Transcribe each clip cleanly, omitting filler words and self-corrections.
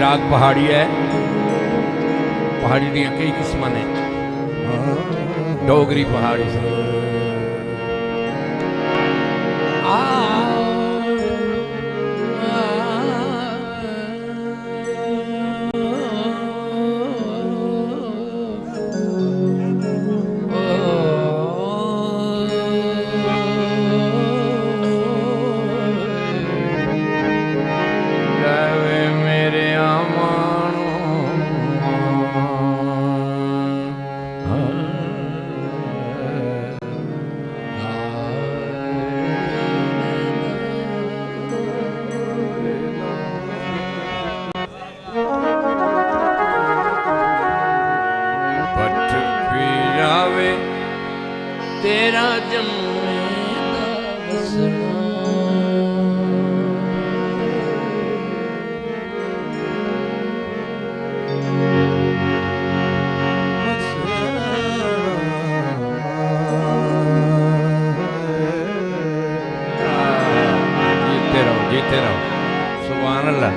राग पहाड़ी है, पहाड़ी दी कई किस्म ने, डोगरी पहाड़ी से तेरा जम्मे जीते रहो सुभान अल्लाह।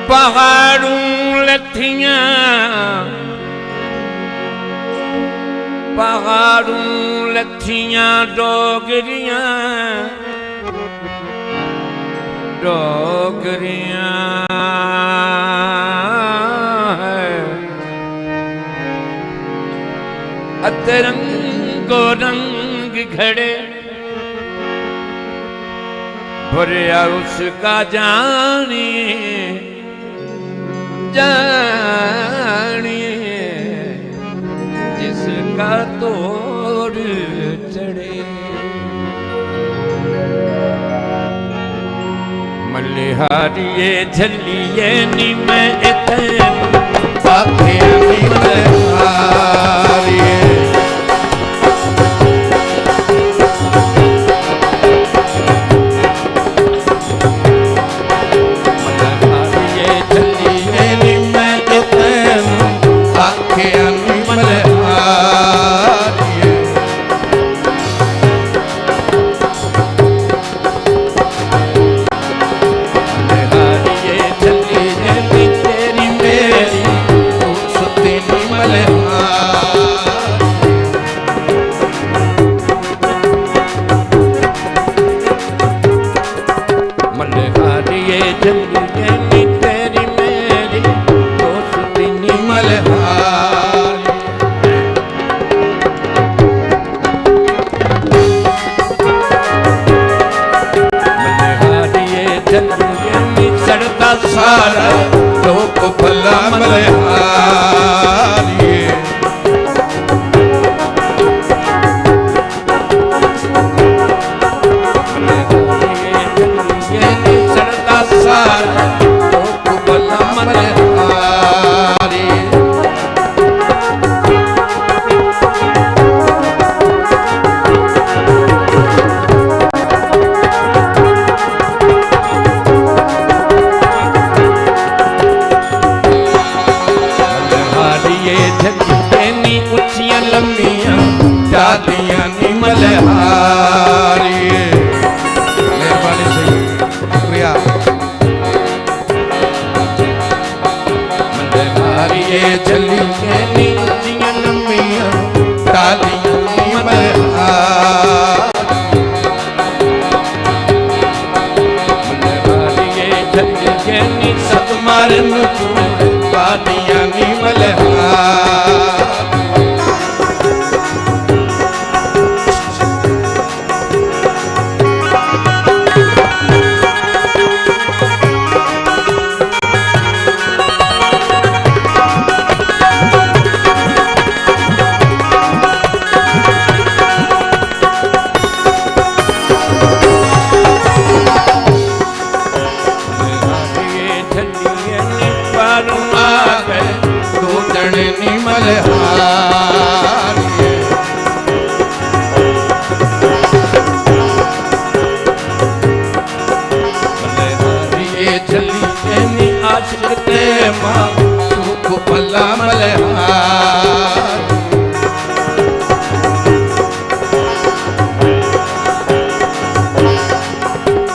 पहाड़ों लथियां पहाड़ों लथियां डोगरियां डोगरियां अतरंगो रंग घड़े भरिया उसका जानिए जानिए जिसका तोड़ चढ़े मल्हारिये झलिए नी मैं इतने पाखे नी मल्हारिये सारा लोक भला मल्हारिये सड़ता सारा लोक भला मल्हारिये चलिए नी आशिक ते मां सुख भला मल्हार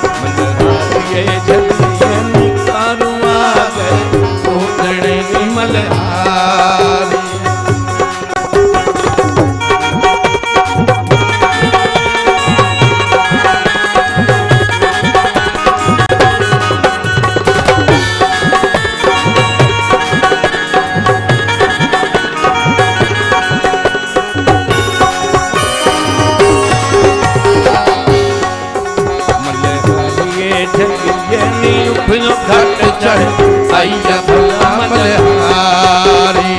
मल्हारिए चलिए नी कारुआ गए उतरने नी मल्हारी घट चढ़ आइया भला मल्हारी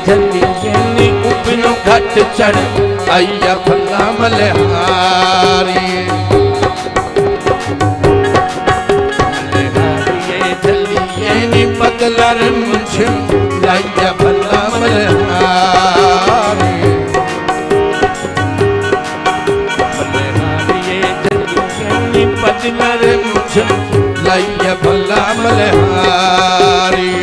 जल्दी उपनो घट चढ़ आइया भला मल्हारी जल्दी बदलर मुझे लाइया भला मल्हारी बदलर मुझे लाइया भला मल्हारी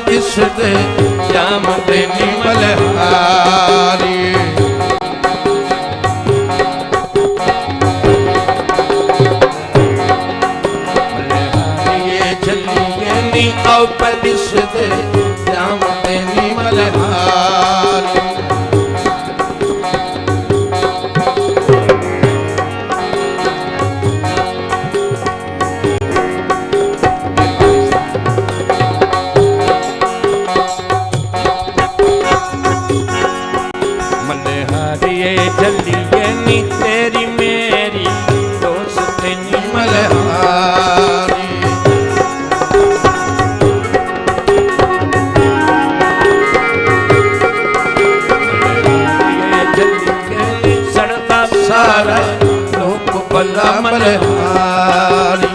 जिस दे जाम देनी मल्हारी मल्हारी चलिए नी आओ पदिस दे जाम देनी मल्हारी चलिए नी तेरी मेरी दोस्त नी मल्हारी चलिए सड़ता सारा लोक भला मल्हारी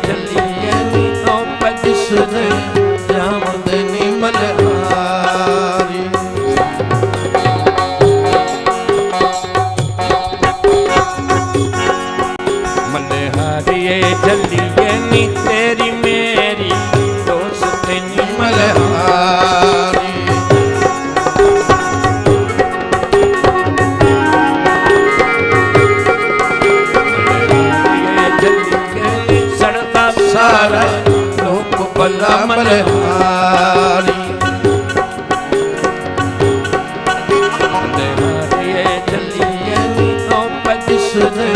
चलिए नी तो पदिस दे जाम देनी मल्हारी मल्हारिए चलिए नी तेरी मेरी दोस्त नी मल्हारी चलिए सड़ता सारा लोक भला मल्हारी चलिए नी तो पदिस दे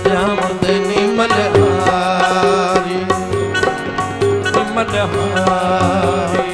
जाम देनी मल्हारी मल्हारी